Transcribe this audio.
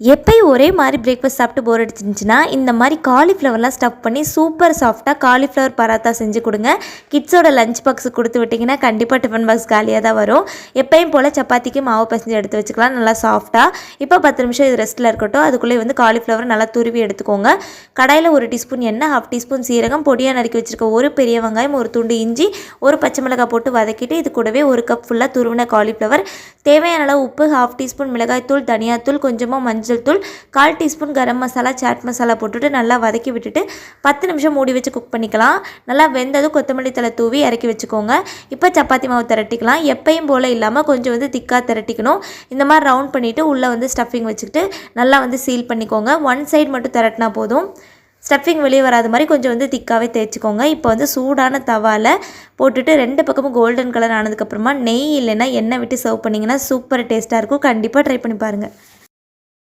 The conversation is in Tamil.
எப்பயும் ஒரே மாதிரி பிரேக்ஃபாஸ்ட் சாப்பிட்டு போர் அடிச்சிருந்துச்சுன்னா இந்த மாதிரி காலிஃப்ளவர்லாம் ஸ்டஃப் பண்ணி சூப்பர் சாஃப்டாக காலிஃப்ளவர் பராத்தா செஞ்சு கொடுங்க. கிட்ஸோட லஞ்ச் பாக்ஸ் கொடுத்து விட்டிங்கன்னா கண்டிப்பாக டிஃபன் பாக்ஸ் காலியாக தான் வரும். எப்பயும் போல் சப்பாத்திக்கு மாவு பசஞ்சு எடுத்து வச்சுக்கலாம் நல்லா சாஃப்டாக. இப்போ 10 நிமிஷம் இது ரெஸ்ட்டில் இருக்கட்டும். அதுக்குள்ளே வந்து காலிஃப்ளவர் நல்லா துருவி எடுத்துக்கோங்க. கடாயில் 1 டீஸ்பூன் எண்ணெய், 1/2 டீஸ்பூன் சீரகம், பொடியாக நறுக்கி வச்சுருக்க ஒரு பெரிய வெங்காயம், ஒரு துண்டு இஞ்சி, ஒரு பச்சை மிளகாய் போட்டு வதக்கிட்டு இது கூடவே 1 கப் ஃபுல்லாக துருவின காலிஃப்ளவர், தேவையான அளவு உப்பு, 1/2 டீஸ்பூன் மிளகாய்த்தூள், தனியாத்தூள், கொஞ்சமாக மஞ்சள் தூள், 1/4 டீஸ்பூன் கரம் மசாலா, சாட் மசாலா போட்டுட்டு நல்லா வதக்கி விட்டுட்டு 10 நிமிஷம் மூடி வச்சு குக் பண்ணிக்கலாம். நல்லா வெந்ததும் கொத்தமல்லி தழை தூவி இறக்கி வச்சுக்கோங்க. இப்போ சப்பாத்தி மாவு திரட்டிக்கலாம். எப்பயும் போல் இல்லாமல் கொஞ்சம் வந்து திக்காக திரட்டிக்கணும். இந்த மாதிரி ரவுண்ட் பண்ணிவிட்டு உள்ளே வந்து ஸ்டஃபிங் வச்சுக்கிட்டு நல்லா வந்து சீல் பண்ணிக்கோங்க. 1 சைடு மட்டும் திரட்டினா போதும். ஸ்டஃபிங் வெளியே வராத மாதிரி கொஞ்சம் வந்து திக்காகவே தேய்ச்சிக்கோங்க. இப்போ வந்து சூடான தவாவில் போட்டுட்டு 2 பக்கமும் கோல்டன் கலர் ஆனதுக்கப்புறமா நெய் இல்லைன்னா எண்ணெய் விட்டு சர்வ் பண்ணிங்கன்னா சூப்பர் டேஸ்ட்டாக இருக்கும். கண்டிப்பாக ட்ரை பண்ணி பாருங்கள்.